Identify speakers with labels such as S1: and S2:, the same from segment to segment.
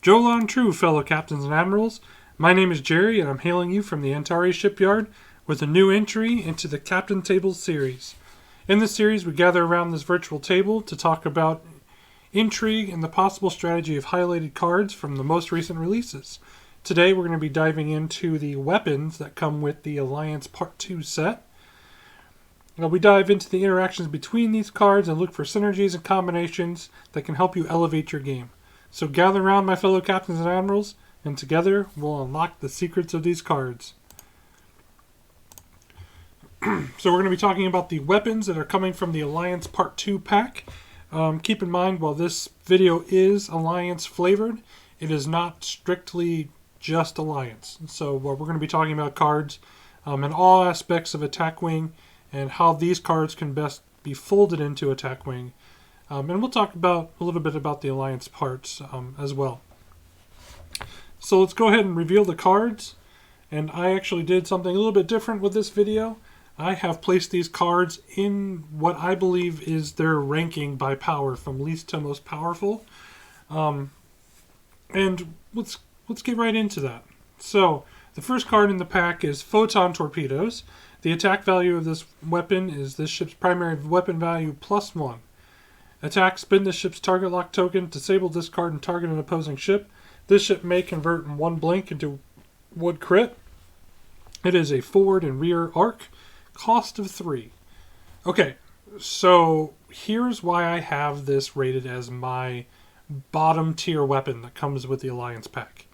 S1: Jolan True, fellow captains and admirals. My name is Jerry, and I'm hailing you from the Antares Shipyard with a new entry into the Captain Tables series. In this series, we gather around this virtual table to talk about intrigue and the possible strategy of highlighted cards from the most recent releases. Today, we're going to be diving into the weapons that come with the Alliance Part 2 set. We dive into the interactions between these cards and look for synergies and combinations that can help you elevate your game. So gather around, my fellow captains and admirals, and together we'll unlock the secrets of these cards. So we're going to be talking about the weapons that are coming from the Alliance Part 2 pack. Keep in mind, while this video is Alliance flavored, it is not strictly just Alliance. So we're going to be talking about cards in all aspects of Attack Wing and how these cards can best be folded into Attack Wing. And we'll talk about a little bit about the Alliance parts as well. So let's go ahead and reveal the cards. And I actually did something a little bit different with this video. I have placed these cards in what I believe is their ranking by power, from least to most powerful. And let's get right into that. So the first card in the pack is Photon Torpedoes. The attack value of this weapon is this ship's primary weapon value +1. Attack, spin the ship's target lock token, disable this card and target an opposing ship. This ship may convert in one blink into one crit. It is a forward and rear arc, cost of 3. Okay, so here's why I have this rated as my bottom tier weapon that comes with the Alliance pack.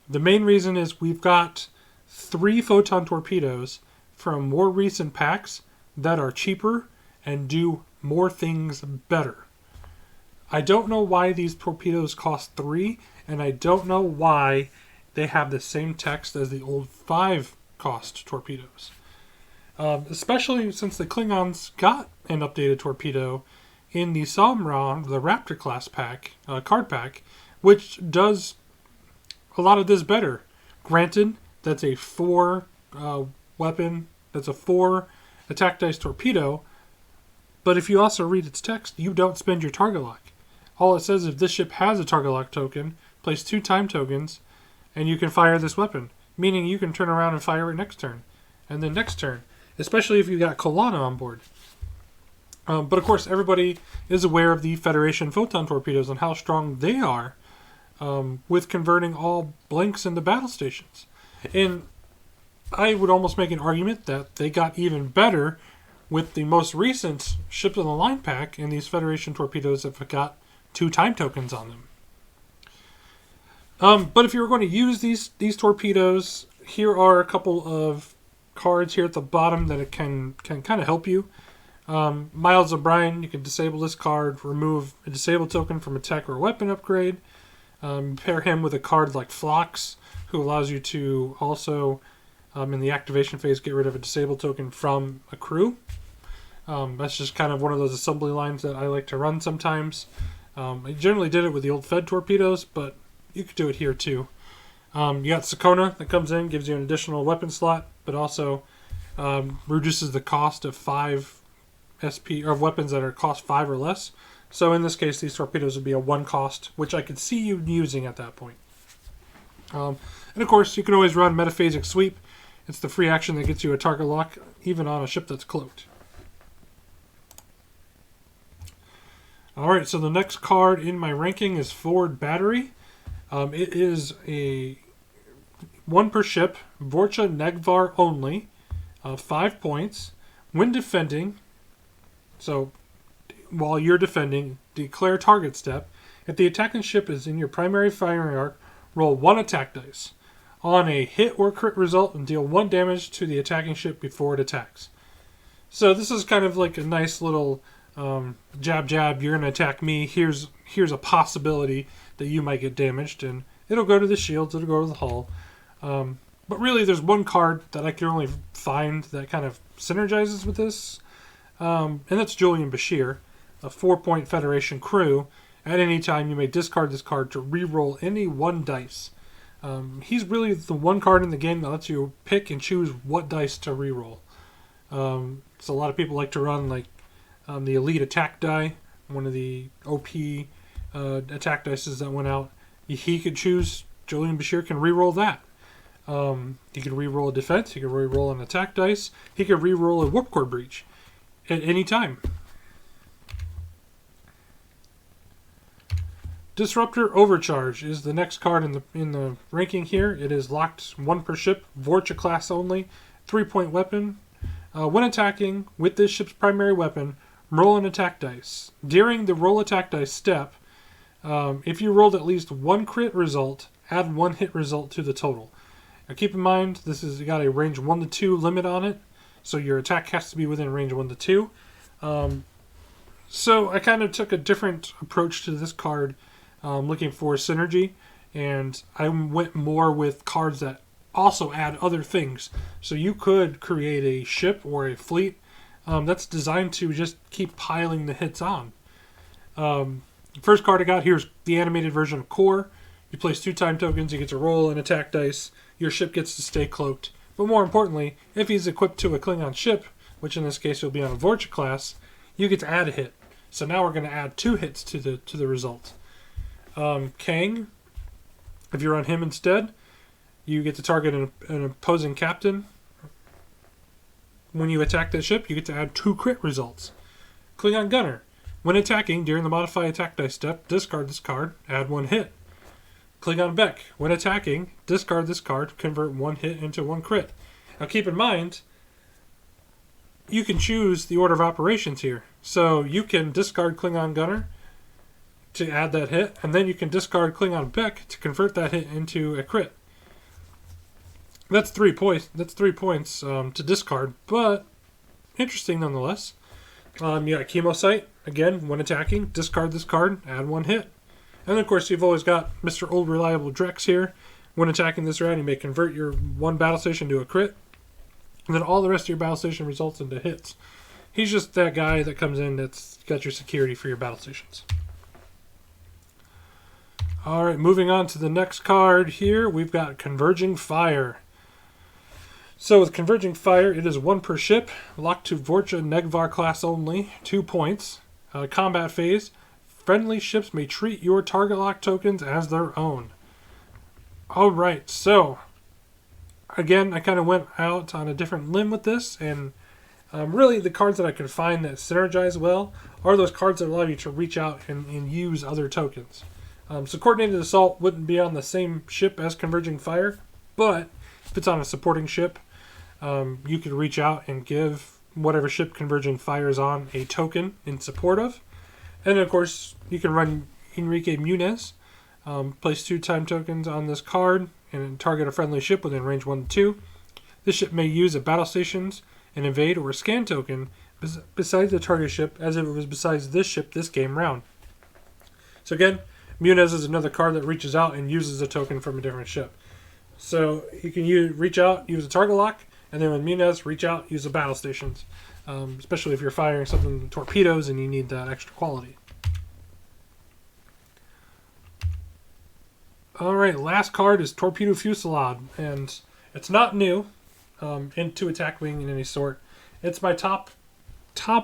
S1: The main reason is we've got 3 Photon Torpedoes from more recent packs that are cheaper and do more things better. I don't know why these torpedoes cost 3, and I don't know why they have the same text as the old 5 cost torpedoes. Especially since the Klingons got an updated torpedo in the Somron, the Raptor class pack, card pack, which does a lot of this better. Granted, that's a 4 weapon, that's a 4 attack dice torpedo, but if you also read its text, you don't spend your target lock. All it says is if this ship has a target lock token, place 2 time tokens, and you can fire this weapon. Meaning you can turn around and fire it next turn. And then next turn. Especially if you got Kolana on board. But of course, everybody is aware of the Federation Photon Torpedoes and how strong they are with converting all blanks into battle stations. And I would almost make an argument that they got even better with the most recent Ships of the Line pack, and these Federation torpedoes have got 2 time tokens on them. But if you were going to use these torpedoes, here are a couple of cards here at the bottom that it can kind of help you. Miles O'Brien, you can disable this card, remove a disable token from attack or weapon upgrade. Pair him with a card like Phlox, who allows you to also, in the activation phase, get rid of a disable token from a crew. That's just kind of one of those assembly lines that I like to run sometimes. I generally did it with the old Fed torpedoes, but you could do it here too. You got Sakona that comes in, gives you an additional weapon slot, but also reduces the cost of 5 SP or weapons that are cost 5 or less. So in this case, these torpedoes would be a 1 cost, which I could see you using at that point. And of course, you can always run Metaphasic Sweep. It's the free action that gets you a target lock, even on a ship that's cloaked. Alright, so the next card in my ranking is Forward Battery. It is a 1 per ship, Vorcha Negvar only, 5 points. When defending, so while you're defending, declare target step. If the attacking ship is in your primary firing arc, roll 1 attack dice. On a hit or crit result, and deal 1 damage to the attacking ship before it attacks. So this is kind of like a nice little jab, you're going to attack me. Here's a possibility that you might get damaged, and it'll go to the shields, it'll go to the hull. But really, there's one card that I can only find that kind of synergizes with this, and that's Julian Bashir, a 4-point Federation crew. At any time, you may discard this card to re-roll any 1 dice. He's really the one card in the game that lets you pick and choose what dice to re-roll. So a lot of people like to run like the Elite Attack die, one of the OP attack dices that went out. he could choose, Julian Bashir can reroll that. He could reroll a defense, he could reroll an attack dice, he could reroll a warp core breach at any time. Disruptor Overcharge is the next card in the ranking here. It is locked 1 per ship, Vorcha class only, 3-point weapon. When attacking with this ship's primary weapon, roll an attack dice. During the roll attack dice step, if you rolled at least 1 crit result, add 1 hit result to the total. Now keep in mind, this has got a range 1 to 2 limit on it, so your attack has to be within range 1 to 2. So I kind of took a different approach to this card, looking for synergy, and I went more with cards that also add other things. So you could create a ship or a fleet that's designed to just keep piling the hits on. First card I got here is the animated version of Core. You place 2 time tokens, you get to roll an attack dice, your ship gets to stay cloaked. But more importantly, if he's equipped to a Klingon ship, which in this case will be on a Vorcha class, you get to add a hit. So now we're going to add 2 hits to the result. Kang, if you're on him instead, you get to target an opposing captain. When you attack that ship, you get to add 2 crit results. Klingon Gunner, when attacking during the modify attack dice step, discard this card, add 1 hit. Klingon Beck, when attacking, discard this card, convert 1 hit into 1 crit. Now keep in mind, you can choose the order of operations here. So you can discard Klingon Gunner to add that hit, and then you can discard Klingon Beck to convert that hit into a crit. That's 3 points. That's 3 points to discard, but interesting nonetheless. You got Chemosite, again, when attacking, discard this card, add 1 hit. And of course, you've always got Mr. Old Reliable Drex here. When attacking this round, you may convert your 1 battle station to a crit, and then all the rest of your battle station results into hits. He's just that guy that comes in that's got your security for your battle stations. Alright, moving on to the next card here, we've got Converging Fire. So with Converging Fire, it is 1 per ship, locked to Vorcha Negvar class only, 2 points. Combat phase, friendly ships may treat your target lock tokens as their own. Alright, so again, I kind of went out on a different limb with this, and really the cards that I could find that synergize well are those cards that allow you to reach out and use other tokens. So Coordinated Assault wouldn't be on the same ship as Converging Fire, but if it's on a supporting ship, you could reach out and give whatever ship Converging Fire is on a token in support of. And of course, you can run Enrique Muniz, place 2 time tokens on this card, and target a friendly ship within range 1 to 2. This ship may use a battle stations, an evade, or a scan token besides the target ship as if it was besides this ship this game round. So again, Muniz is another card that reaches out and uses a token from a different ship. So you can reach out, use a target lock, and then with Muniz, reach out, use the battle stations. Especially if you're firing something with torpedoes and you need that extra quality. Alright, last card is Torpedo Fusillade, and it's not new into attack wing in any sort. It's my top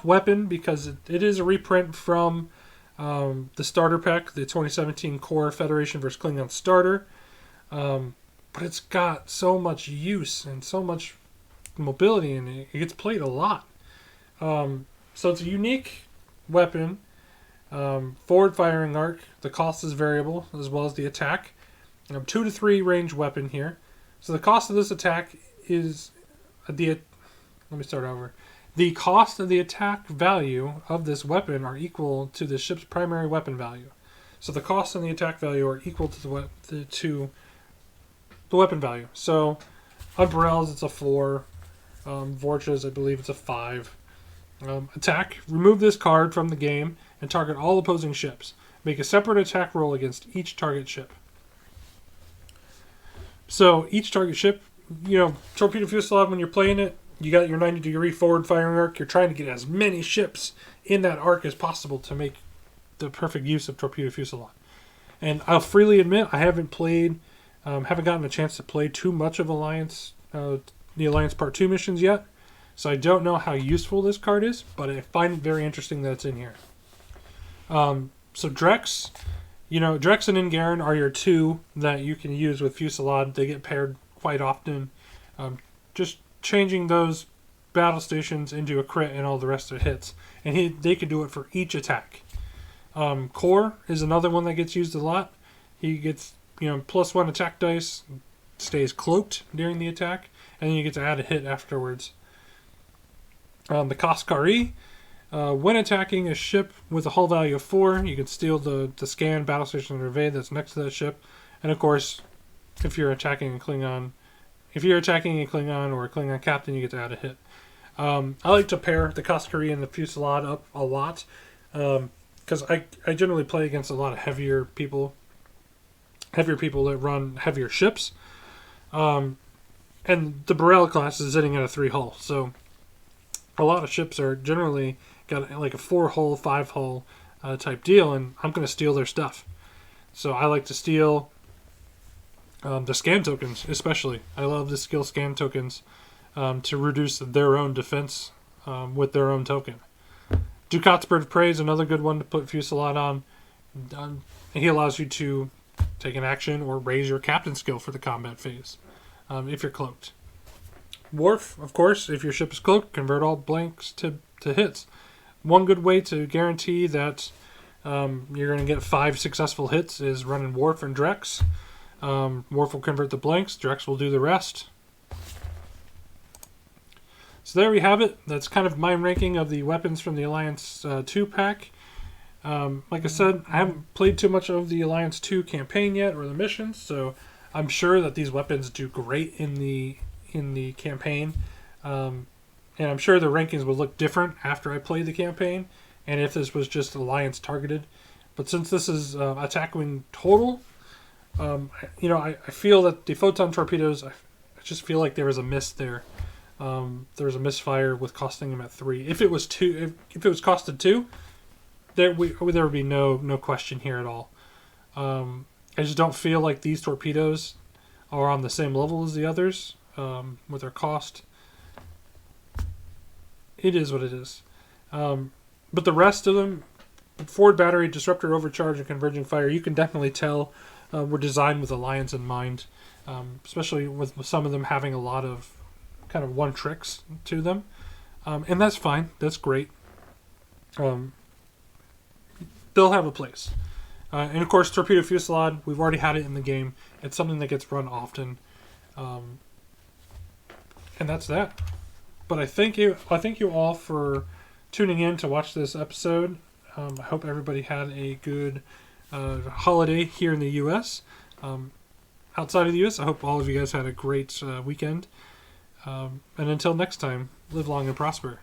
S1: weapon because it is a reprint from the starter pack, the 2017 Core Federation vs. Klingon starter. But it's got so much use and so much mobility, and it gets played a lot. So it's a unique weapon. Forward firing arc. The cost is variable as well as the attack. 2 to 3 range weapon here. So the cost of this attack is let me start over. The cost of the attack value of this weapon are equal to the ship's primary weapon value. So the cost and the attack value are equal to the weapon value. So on Burrell's it's a 4. Vorcha's, I believe it's a 5. Attack. Remove this card from the game and target all opposing ships. Make a separate attack roll against each target ship. So each target ship, Torpedo Fusillade, when you're playing it, you got your 90-degree forward firing arc. You're trying to get as many ships in that arc as possible to make the perfect use of Torpedo Fusillade. And I'll freely admit, I haven't gotten a chance to play too much of Alliance, the Alliance Part 2 missions yet. So I don't know how useful this card is, but I find it very interesting that it's in here. So Drex, Drex and Ingarin are your two that you can use with Fusillade. They get paired quite often. Just changing those battle stations into a crit and all the rest of the hits. And they can do it for each attack. Core is another one that gets used a lot. He gets, +1 attack dice, stays cloaked during the attack, and then you get to add a hit afterwards. The Kaskari, when attacking a ship with a hull value of 4, you can steal the scan battle station Reveille that's next to that ship. And of course, if you're attacking a Klingon or a Klingon captain, you get to add a hit. I like to pair the Kaskari and the Fusillade up a lot, because I generally play against a lot of heavier people that run heavier ships. And the Burrell class is sitting at a 3 hull, so a lot of ships are generally got like a 4 hull, 5 hull type deal, and I'm going to steal their stuff. So I like to steal the scan tokens, especially. I love the skill scan tokens to reduce their own defense with their own token. Ducat's Bird of Prey is another good one to put Fusillade on. He allows you to take an action or raise your captain skill for the combat phase if you're cloaked. Worf, of course, if your ship is cloaked, convert all blanks to hits. One good way to guarantee that you're going to get 5 successful hits is running Worf and Drex. Worf will convert the blanks, Drex will do the rest. So there we have it. That's kind of my ranking of the weapons from the Alliance 2 pack. Like I said, I haven't played too much of the Alliance 2 campaign yet, or the missions, so I'm sure that these weapons do great in the campaign. And I'm sure the rankings would look different after I play the campaign, and if this was just Alliance targeted. But since this is attack wing total, I feel that the photon torpedoes, I just feel like there was a miss there. There was a misfire with costing them at 3. If it was 2, if it was costed 2, there would be no question here at all. I just don't feel like these torpedoes are on the same level as the others with their cost. It is what it is. But the rest of them, forward battery, disruptor overcharge, and converging fire, you can definitely tell were designed with Alliance in mind, especially with some of them having a lot of kind of one tricks to them. And that's fine. That's great. They'll have a place. And of course, Torpedo Fusillade, we've already had it in the game. It's something that gets run often. And that's that. But I thank you all for tuning in to watch this episode. I hope everybody had a good holiday here in the U.S. Outside of the U.S., I hope all of you guys had a great weekend. And until next time, live long and prosper.